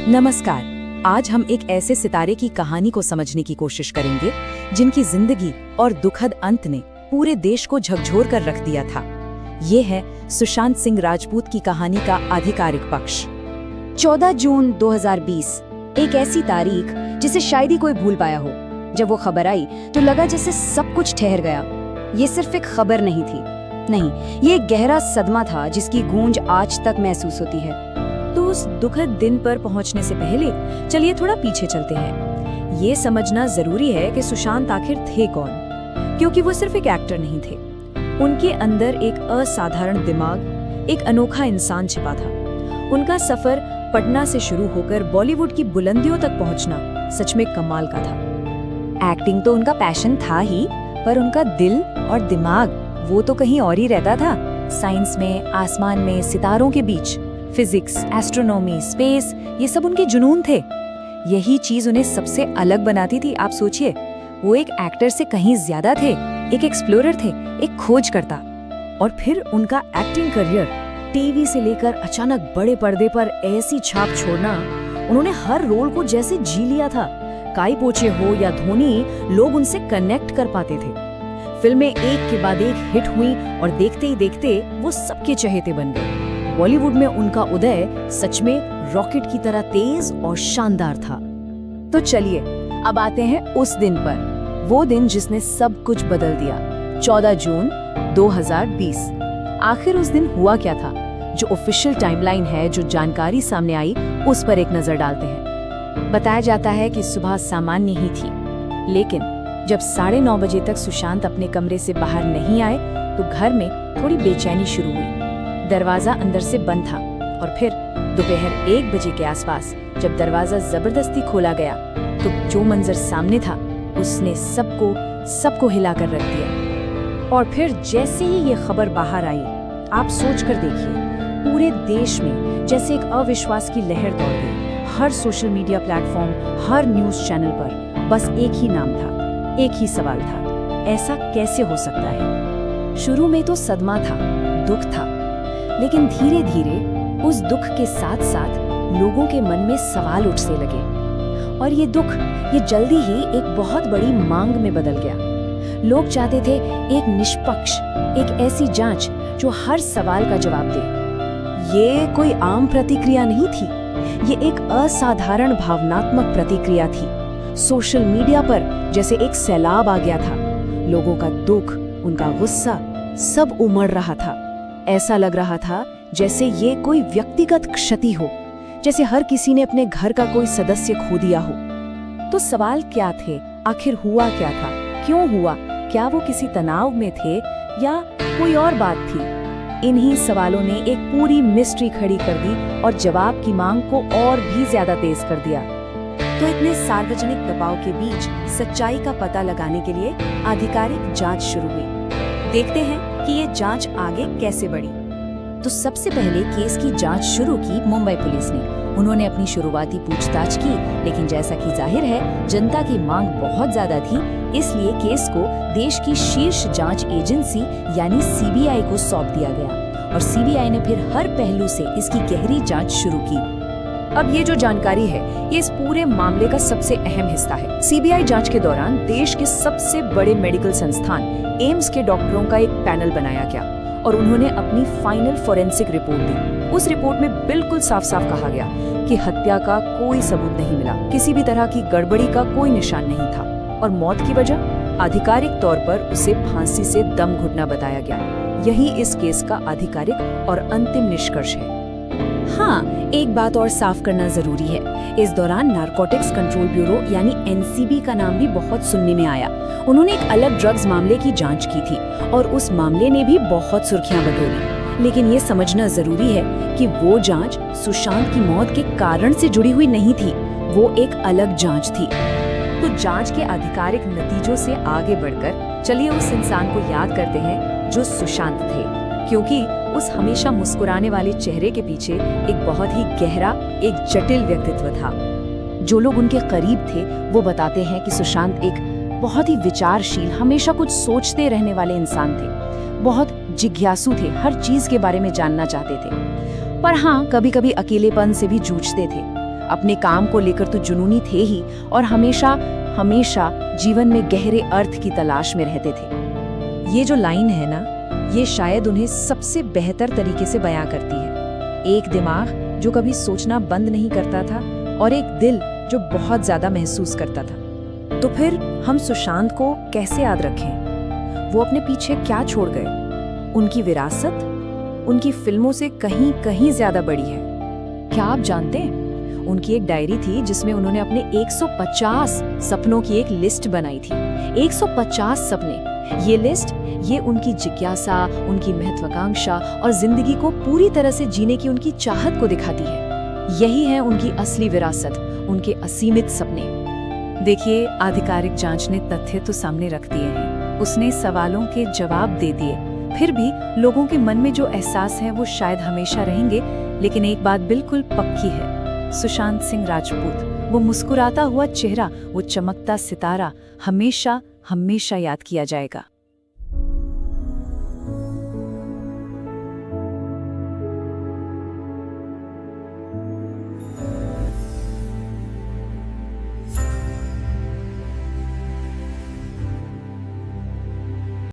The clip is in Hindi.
नमस्कार। आज हम एक ऐसे सितारे की कहानी को समझने की कोशिश करेंगे जिनकी जिंदगी और दुखद अंत ने पूरे देश को झकझोर कर रख दिया था। ये है सुशांत सिंह राजपूत की कहानी का आधिकारिक पक्ष। 14 जून 2020 एक ऐसी तारीख जिसे शायद ही कोई भूल पाया हो। जब वो खबर आई तो लगा जैसे सब कुछ ठहर गया। ये सिर्फ एक खबर नहीं थी, नहीं, ये एक गहरा सदमा था जिसकी गूंज आज तक महसूस होती है। तो उस दुखद दिन पर पहुंचने से पहले चलिए थोड़ा पीछे चलते हैं। ये समझना जरूरी है कि सुशांत आखिर थे कौन, क्योंकि वो सिर्फ एक एक्टर नहीं थे। उनके अंदर एक असाधारण दिमाग, एक अनोखा इंसान छिपा था। उनका सफर पटना से शुरू होकर बॉलीवुड की बुलंदियों तक पहुंचना सच में कमाल का था। एक्टिंग तो उनका पैशन था ही, पर उनका दिल और दिमाग वो तो कहीं और ही रहता था। साइंस में, आसमान में, सितारों के बीच, फिजिक्स, एस्ट्रोनॉमी, स्पेस, ये सब उनके जुनून थे। यही चीज उन्हें सबसे अलग बनाती थी। आप सोचिए, वो एक एक्टर से कहीं ज्यादा थे, एक एक्सप्लोरर थे, एक खोजकर्ता। और फिर उनका एक्टिंग करियर टीवी से लेकर अचानक बड़े पर्दे पर ऐसी छाप छोड़ना, उन्होंने हर रोल को जैसे जी लिया था। काई पोचे हो या धोनी, लोग उनसे कनेक्ट कर पाते थे। फिल्में एक के बाद एक हिट हुई और देखते ही देखते वो सबके चहेते बन गए। बॉलीवुड में उनका उदय सच में रॉकेट की तरह तेज और शानदार था। तो चलिए अब आते हैं उस दिन पर, वो दिन जिसने सब कुछ बदल दिया। 14 जून 2020। आखिर उस दिन हुआ क्या था? जो ऑफिशियल टाइमलाइन है, जो जानकारी सामने आई, उस पर एक नजर डालते हैं। बताया जाता है कि सुबह सामान्य ही थी, लेकिन जब 9:30 बजे तक सुशांत अपने कमरे से बाहर नहीं आए तो घर में थोड़ी बेचैनी शुरू हुई। दरवाजा अंदर से बंद था और फिर दोपहर 1 बजे के आसपास जब दरवाजा जबरदस्ती खोला गया तो जो मंजर सामने था उसने सबको हिलाकर रख दिया। और फिर जैसे ही ये खबर बाहर आई, आप सोच कर देखिए, पूरे देश में जैसे एक अविश्वास की लहर दौड़ गई। हर सोशल मीडिया प्लेटफॉर्म, हर न्यूज चैनल पर बस एक ही नाम था, एक ही सवाल था, ऐसा कैसे हो सकता है? शुरू में तो सदमा था, दुख था, लेकिन धीरे धीरे उस दुख के साथ साथ लोगों के मन में सवाल उठने लगे। और ये दुख ये जल्दी ही एक बहुत बड़ी मांग में बदल गया। लोग चाहते थे एक निष्पक्ष, एक ऐसी जांच जो हर सवाल का जवाब दे। ये कोई आम प्रतिक्रिया नहीं थी, ये एक असाधारण भावनात्मक प्रतिक्रिया थी। सोशल मीडिया पर जैसे एक सैलाब आ गया था। लोगों का दुख, उनका गुस्सा सब उमड़ रहा था। ऐसा लग रहा था जैसे ये कोई व्यक्तिगत क्षति हो, जैसे हर किसी ने अपने घर का कोई सदस्य खो दिया हो। तो सवाल क्या थे? आखिर हुआ क्या था? क्यों हुआ? क्या वो किसी तनाव में थे या कोई और बात थी? इन्हीं सवालों ने एक पूरी मिस्ट्री खड़ी कर दी और जवाब की मांग को और भी ज्यादा तेज कर दिया। तो इतने सार्वजनिक दबाव के बीच सच्चाई का पता लगाने के लिए आधिकारिक जांच शुरू हुई। देखते हैं कि ये जांच आगे कैसे बढ़ी। तो सबसे पहले केस की जांच शुरू की मुंबई पुलिस ने। उन्होंने अपनी शुरुआती पूछताछ की, लेकिन जैसा कि जाहिर है जनता की मांग बहुत ज्यादा थी, इसलिए केस को देश की शीर्ष जांच एजेंसी यानी सीबीआई को सौंप दिया गया। और सीबीआई ने फिर हर पहलू से इसकी गहरी जांच शुरू की। अब ये जो जानकारी है, ये इस पूरे मामले का सबसे अहम हिस्सा है। सीबीआई जांच के दौरान देश के सबसे बड़े मेडिकल संस्थान एम्स के डॉक्टरों का एक पैनल बनाया गया और उन्होंने अपनी फाइनल फोरेंसिक रिपोर्ट दी। उस रिपोर्ट में बिल्कुल साफ साफ कहा गया कि हत्या का कोई सबूत नहीं मिला, किसी भी तरह की गड़बड़ी का कोई निशान नहीं था, और मौत की वजह आधिकारिक तौर पर उसे फांसी से दम घुटना बताया गया। यही इस केस का आधिकारिक और अंतिम निष्कर्ष है। हाँ, एक बात और साफ करना जरूरी है। इस दौरान नारकोटिक्स कंट्रोल ब्यूरो यानी एनसीबी का नाम भी बहुत सुनने में आया। उन्होंने एक अलग ड्रग्स मामले की जांच की थी और उस मामले ने भी बहुत सुर्खियां बटोरी। लेकिन ये समझना जरूरी है कि वो जांच सुशांत की मौत के कारण से जुड़ी हुई नहीं थी, वो एक अलग जांच थी। तो जांच के आधिकारिक नतीजों से आगे बढ़कर चलिए उस इंसान को याद करते हैं जो सुशांत थे, क्योंकि उस हमेशा मुस्कुराने वाले चेहरे के पीछे एक बहुत ही गहरा, एक जटिल व्यक्तित्व था। जो लोग उनके करीब थे वो बताते हैं कि सुशांत एक बहुत ही विचारशील, हमेशा कुछ सोचते रहने वाले इंसान थे। बहुत जिज्ञासु थे, हर चीज के बारे में जानना चाहते थे। पर हाँ, कभी कभी अकेलेपन से भी जूझते थे। अपने काम को लेकर तो जुनूनी थे ही और हमेशा हमेशा जीवन में गहरे अर्थ की तलाश में रहते थे। ये जो लाइन है ना, ये शायद उन्हें सबसे बेहतर तरीके से बयां करती है। एक दिमाग जो कभी सोचना बंद नहीं करता था और एक दिल जो बहुत ज्यादा महसूस करता था। तो फिर हम सुशांत को कैसे याद रखें? वो अपने पीछे क्या छोड़ गए? उनकी विरासत उनकी फिल्मों से कहीं कहीं ज्यादा बड़ी है। क्या आप जानते हैं, उनकी एक डायरी थी जिसमें उन्होंने अपने 150 सपनों की एक लिस्ट बनाई थी। 150 सपने। ये लिस्ट, ये उनकी जिज्ञासा, उनकी महत्वाकांक्षा और जिंदगी को पूरी तरह से जीने की उनकी चाहत को दिखाती है। यही है उनकी असली विरासत, उनके असीमित सपने। देखिए, आधिकारिक जांच ने तथ्य तो सामने रख दिए हैं, उसने सवालों के जवाब दे दिए, फिर भी लोगों के मन में जो एहसास है वो शायद हमेशा रहेंगे। लेकिन एक बात बिल्कुल पक्की है, सुशांत सिंह राजपूत, वो मुस्कुराता हुआ चेहरा, वो चमकता सितारा हमेशा हमेशा याद किया जाएगा।